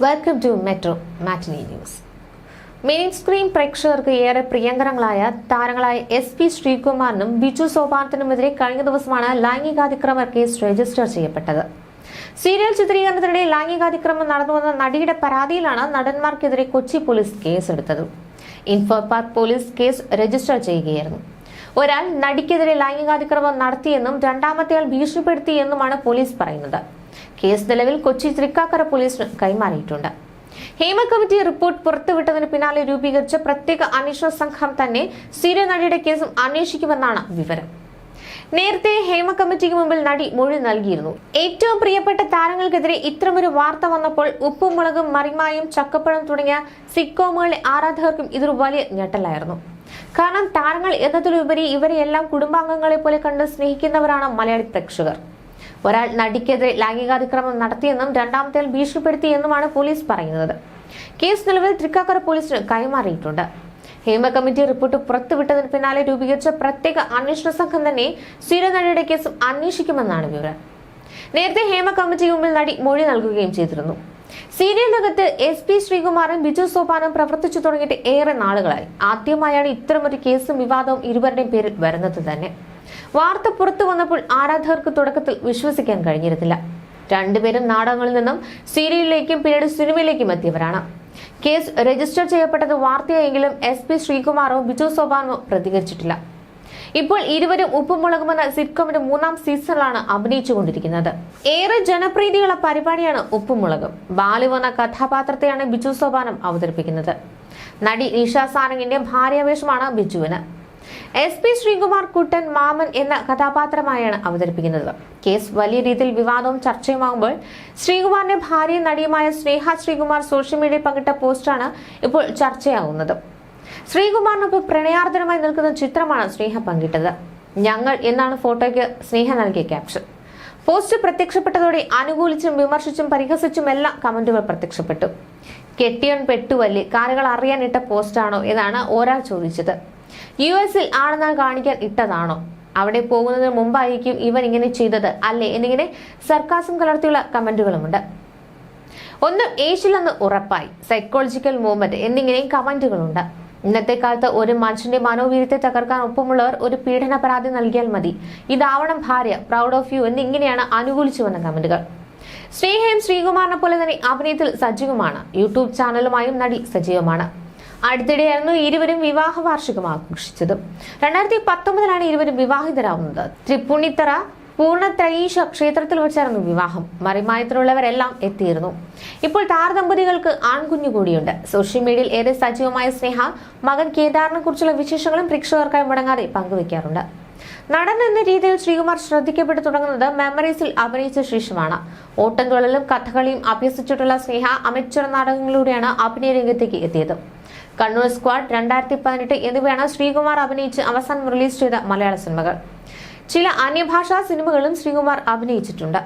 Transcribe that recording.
Welcome to metro matinee news. Main screen പ്രേക്ഷകർക്ക് ഏറെ പ്രിയങ്കരങ്ങളായ താരങ്ങളായ SP ശ്രീകുമാറിനും ബിജു സോപാനത്തിനുമെതിരെ കഴിഞ്ഞ ദിവസമാണ് ലൈംഗികാതിക്രമ കേസ് രജിസ്റ്റർ ചെയ്യപ്പെട്ടത്. സീരിയൽ ചിത്രീകരണത്തിനിടെ ലൈംഗികാതിക്രമം നടന്നുവെന്ന നടിയുടെ പരാതിയിലാണ് നടന്മാർക്കെതിരെ കൊച്ചി പോലീസ് കേസെടുത്തത്. Info park police case register ചെയ്യുകയായിരുന്നു. ഒരാൾ നടിക്കെതിരെ ലൈംഗികാതിക്രമം നടത്തിയെന്നും രണ്ടാമത്തെയാൾ ഭീഷണിപ്പെടുത്തിയെന്നുമാണ് പോലീസ് പറയുന്നത്. കേസ് നിലവിൽ കൊച്ചി തൃക്കാക്കര പോലീസിന് കൈമാറിയിട്ടുണ്ട്. ഹേമ കമ്മിറ്റി റിപ്പോർട്ട് പുറത്തുവിട്ടതിന് പിന്നാലെ രൂപീകരിച്ച പ്രത്യേക അന്വേഷണ സംഘം തന്നെ സീരിയൽ നടിയുടെ കേസും അന്വേഷിക്കുമെന്നാണ് വിവരം. നേരത്തെ ഹേമ കമ്മിറ്റിക്ക് മുമ്പിൽ നടി മൊഴി നൽകിയിരുന്നു. ഏറ്റവും പ്രിയപ്പെട്ട താരങ്ങൾക്കെതിരെ ഇത്തരമൊരു വാർത്ത വന്നപ്പോൾ ഉപ്പും മുളകും മറിമായും ചക്കപ്പഴം തുടങ്ങിയ സിറ്റ്കോമുകളിലെ ആരാധകർക്കും ഇതൊരു വലിയ ഞെട്ടലായിരുന്നു. കാരണം താരങ്ങൾ എന്നതിലുപരി ഇവരെയെല്ലാം കുടുംബാംഗങ്ങളെ പോലെ കണ്ട് സ്നേഹിക്കുന്നവരാണ് മലയാളി പ്രേക്ഷകർ. ഒരാൾ നടിക്കെതിരെ ലൈംഗികാതിക്രമം നടത്തിയെന്നും രണ്ടാമത്തേൽ ഭീഷണിപ്പെടുത്തിയെന്നുമാണ് പോലീസ് പറയുന്നത്. കേസ് നിലവിൽ തൃക്കാക്കര പോലീസിന് കൈമാറിയിട്ടുണ്ട്. ഹേമ കമ്മിറ്റി റിപ്പോർട്ട് പുറത്തുവിട്ടതിന് പിന്നാലെ രൂപീകരിച്ച പ്രത്യേക അന്വേഷണ സംഘം തന്നെ സീരിയൽ നടിയുടെ കേസും അന്വേഷിക്കുമെന്നാണ് വിവരം. നേരത്തെ ഹേമ കമ്മിറ്റിക്ക് മുമ്പിൽ നടി മൊഴി നൽകുകയും ചെയ്തിരുന്നു. സീരിയൽ രംഗത്ത് SP ശ്രീകുമാറും ബിജു സോപാനും പ്രവർത്തിച്ചു തുടങ്ങിയിട്ട് ഏറെ നാളുകളായി. ആദ്യമായാണ് ഇത്തരമൊരു കേസും വിവാദവും ഇരുവരുടെയും പേരിൽ വരുന്നത് തന്നെ. വാർത്ത പുറത്തു വന്നപ്പോൾ ആരാധകർക്ക് തുടക്കത്തിൽ വിശ്വസിക്കാൻ കഴിഞ്ഞിരുന്നില്ല. രണ്ടുപേരും നാടകങ്ങളിൽ നിന്നും സീരിയലിലേക്കും പിന്നീട് സിനിമയിലേക്കും എത്തിയവരാണ്. കേസ് രജിസ്റ്റർ ചെയ്യപ്പെട്ടത് വാർത്തയായെങ്കിലും SP ശ്രീകുമാറോ ബിജു സോപാനോ പ്രതികരിച്ചിട്ടില്ല. ഇപ്പോൾ ഇരുവരും ഉപ്പുമുളകുമെന്ന സിറ്റ്കോമിന്റെ 3ാം സീസണിലാണ് അഭിനയിച്ചുകൊണ്ടിരിക്കുന്നത്. ഏറെ ജനപ്രീതിയുള്ള പരിപാടിയാണ് ഉപ്പുമുളകും. ബാലു എന്ന കഥാപാത്രത്തെയാണ് ബിജു സോപാനം അവതരിപ്പിക്കുന്നത്. നടി നിഷ സാരംഗിന്റെ ഭാര്യാവേഷമാണ് ബിജുവിന്. SP ശ്രീകുമാർ കുട്ടൻ മാമൻ എന്ന കഥാപാത്രമായാണ് അവതരിപ്പിക്കുന്നത്. കേസ് വലിയ രീതിയിൽ വിവാദവും ചർച്ചയുമാകുമ്പോൾ ശ്രീകുമാറിന്റെ ഭാര്യയും നടിയുമായ സ്നേഹ ശ്രീകുമാർ സോഷ്യൽ മീഡിയയിൽ പങ്കിട്ട പോസ്റ്റാണ് ഇപ്പോൾ ചർച്ചയാകുന്നത്. ശ്രീകുമാറിനൊപ്പം പ്രണയാർദ്രമായി നിൽക്കുന്ന ചിത്രമാണ് സ്നേഹ പങ്കിട്ടത്. ഞങ്ങൾ എന്നാണ് ഫോട്ടോയ്ക്ക് സ്നേഹ നൽകിയ ക്യാപ്ഷൻ. പോസ്റ്റ് പ്രത്യക്ഷപ്പെട്ടതോടെ അനുകൂലിച്ചും വിമർശിച്ചും പരിഹസിച്ചും എല്ലാം കമന്റുകൾ പ്രത്യക്ഷപ്പെട്ടു. കെട്ടിയോൻ പെട്ടുവല്ലി കാറുകൾ അറിയാനിട്ട പോസ്റ്റാണോ എന്നാണ് ഒരാൾ ചോദിച്ചത്. US-ൽ ആണെന്നാൽ കാണിക്കാൻ ഇട്ടതാണോ? അവിടെ പോകുന്നതിന് മുമ്പായിരിക്കും ഇവൻ ഇങ്ങനെ ചെയ്തത് അല്ലേ എന്നിങ്ങനെ സർക്കാസം കലർത്തിയുള്ള കമന്റുകളുമുണ്ട്. ഒന്നും ഏഷ്യയിലെന്ന് ഉറപ്പായി, സൈക്കോളജിക്കൽ മൂവ്മെന്റ് എന്നിങ്ങനെയും കമന്റുകളുണ്ട്. ഇന്നത്തെ കാലത്ത് ഒരു മനുഷ്യന്റെ മനോവീര്യത്തെ തകർക്കാൻ ഒപ്പമുള്ളവർ ഒരു പീഡന പരാതി നൽകിയാൽ മതി, ഇതാവണം ഭാര്യ, പ്രൗഡ് ഓഫ് യു എന്നിങ്ങനെയാണ് അനുകൂലിച്ചു വന്ന കമന്റുകൾ. സ്നേഹയും ശ്രീകുമാറിനെ പോലെ തന്നെ അഭിനയത്തിൽ സജീവമാണ്. യൂട്യൂബ് ചാനലുമായും നടി സജീവമാണ്. അടുത്തിടെയായിരുന്നു ഇരുവരും വിവാഹ വാർഷികം ആഘോഷിച്ചത്. 2019 ഇരുവരും വിവാഹിതരാവുന്നത്. തൃപ്പൂണിത്തറ പൂർണ്ണത്രയീശ ക്ഷേത്രത്തിൽ വെച്ചായിരുന്നു വിവാഹം. മറിമായത്തിലുള്ളവരെല്ലാം എത്തിയിരുന്നു. ഇപ്പോൾ താരദമ്പതികൾക്ക് ആൺകുഞ്ഞു കൂടിയുണ്ട്. സോഷ്യൽ മീഡിയയിൽ ഏറെ സജീവമായ സ്നേഹ മകൻ കേദാറിനെ കുറിച്ചുള്ള വിശേഷങ്ങളും പ്രേക്ഷകർക്കായി മുടങ്ങാതെ പങ്കുവയ്ക്കാറുണ്ട്. നടൻ എന്ന രീതിയിൽ ശ്രീകുമാർ ശ്രദ്ധിക്കപ്പെട്ടു തുടങ്ങുന്നത് മെമ്മറീസിൽ അഭിനയിച്ച ശേഷമാണ്. ഓട്ടംതുള്ളലും കഥകളിയും അഭ്യസിച്ചിട്ടുള്ള സ്നേഹ അമേച്ചർ നാടകങ്ങളിലൂടെയാണ് അഭിനയ രംഗത്തേക്ക് എത്തിയത്. കണ്ണൂർ സ്ക്വാഡ്, 2018 എന്നിവയാണ് ശ്രീകുമാർ അഭിനയിച്ച് അവസാനം റിലീസ് ചെയ്ത മലയാള സിനിമകൾ. ചില അന്യഭാഷാ സിനിമകളും ശ്രീകുമാർ അഭിനയിച്ചിട്ടുണ്ട്.